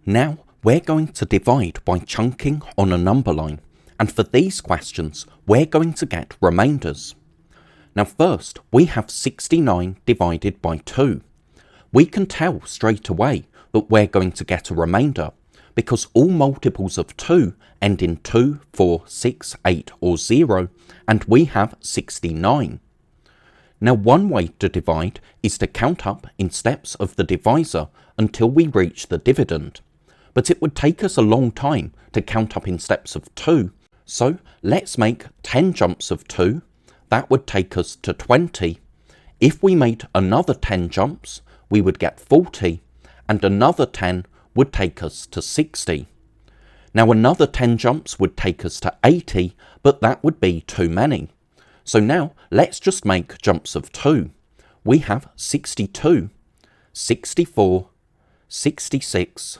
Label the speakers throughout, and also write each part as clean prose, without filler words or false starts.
Speaker 1: Now we're going to divide by chunking on a number line, and for these questions we're going to get remainders. Now first we have 69 divided by 2. We can tell straight away that we're going to get a remainder because all multiples of 2 end in 2, 4, 6, 8 or 0, and we have 69. Now one way to divide is to count up in steps of the divisor until we reach the dividend. But it would take us a long time to count up in steps of 2, so let's make 10 jumps of 2. That would take us to 20. If we made another 10 jumps, we would get 40, and another 10 would take us to 60. Now another 10 jumps would take us to 80, but that would be too many. So now let's just make jumps of 2. We have 62, 64, 66,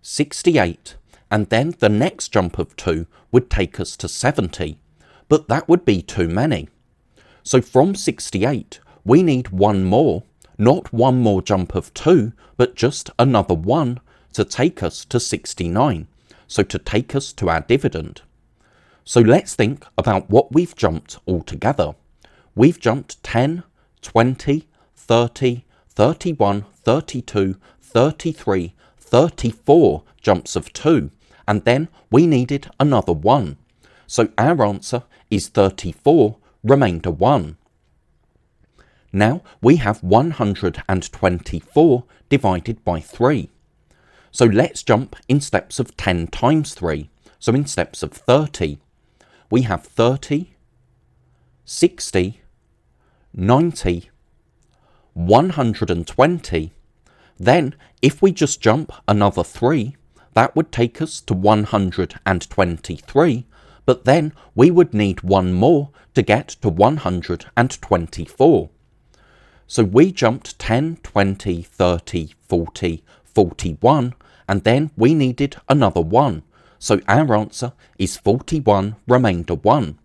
Speaker 1: 68, and then the next jump of 2 would take us to 70, but that would be too many. So from 68, we need one more, not one more jump of 2, but just another one to take us to 69, so to take us to our dividend. So let's think about what we've jumped altogether. We've jumped 10, 20, 30, 31, 32, 33, 34 jumps of 2, and then we needed another 1. So our answer is 34, remainder 1. Now we have 124 divided by 3. So let's jump in steps of 10 times 3, so in steps of 30. We have 30, 60, 90, 120. Then, if we just jump another 3, that would take us to 123, but then we would need one more to get to 124. So we jumped 10, 20, 30, 40, 41, and then we needed another 1. So our answer is 41, remainder 1.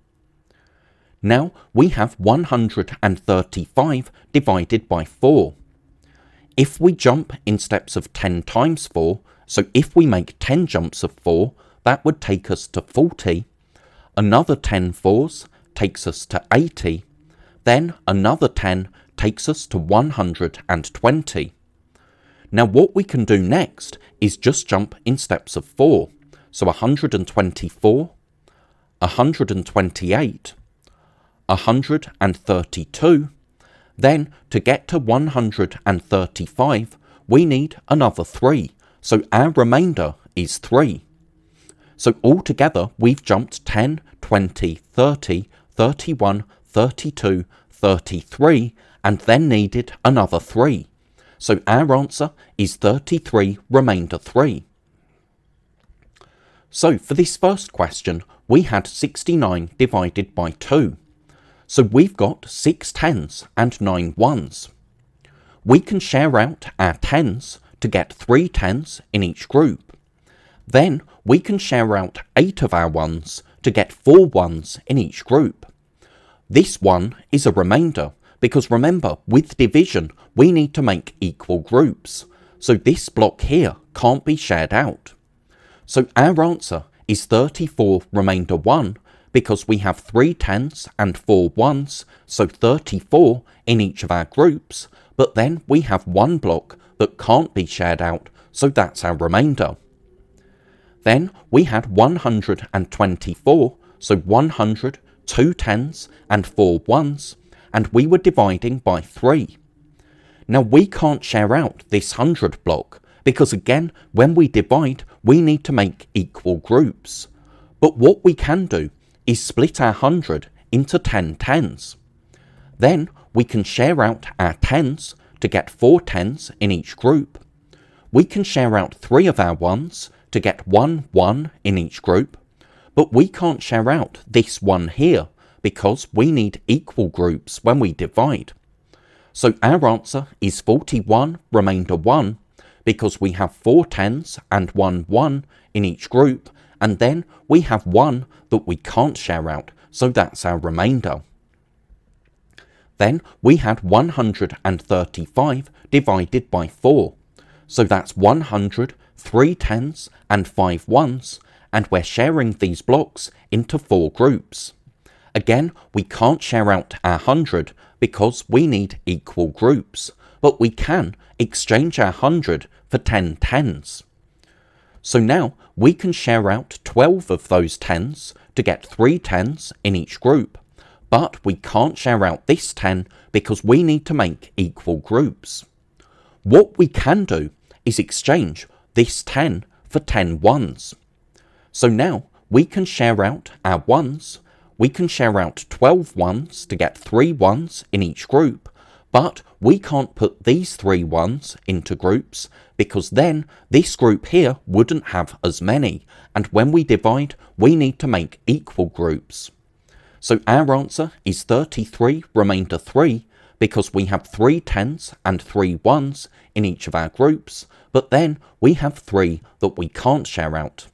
Speaker 1: Now we have 135 divided by 4. If we jump in steps of 10 times 4, so if we make 10 jumps of 4, that would take us to 40. Another 10 fours takes us to 80. Then another 10 takes us to 120. Now what we can do next is just jump in steps of 4. So 124, 128, 132. Then to get to 135, we need another 3. So our remainder is 3. So altogether we've jumped 10, 20, 30, 31, 32, 33, and then needed another 3. So our answer is 33, remainder 3. So for this first question, we had 69 divided by 2. So we've got 6 tens and 9 ones. We can share out our tens to get 3 tens in each group. Then we can share out 8 of our ones to get 4 ones in each group. This one is a remainder because remember, with division, we need to make equal groups. So this block here can't be shared out. So our answer is 34, remainder 1, because we have 3 tens and 4 ones, so 34 in each of our groups, but then we have one block that can't be shared out, so that's our remainder. Then we had 124, so 100, 2 tens and 4 ones, and we were dividing by 3. Now we can't share out this 100 block, because again, when we divide, we need to make equal groups. But what we can do is split our 100 into 10 tens. Then we can share out our tens to get 4 tens in each group. We can share out 3 of our ones to get 1 1 in each group. But we can't share out this one here because we need equal groups when we divide. So our answer is 41, remainder 1, because we have 4 tens and 1 1 in each group, and then we have 1 that we can't share out, so that's our remainder. Then we had 135 divided by 4, so that's 100 3 10s and 5 1s, and we're sharing these blocks into 4 groups. Again, we can't share out our 100 because we need equal groups, but we can exchange our 100 for 10 10s. So now we can share out 12 of those 10s to get 3 10s in each group, but we can't share out this 10 because we need to make equal groups. What we can do is exchange this 10 for 10 1s. So now we can share out our 1s. We can share out 12 1s to get 3 1s in each group, but we can't put these 3 1s into groups because then this group here wouldn't have as many, and when we divide, we need to make equal groups. So our answer is 33 remainder 3 because we have 3 10s and 3 1s in each of our groups, but then we have 3 that we can't share out.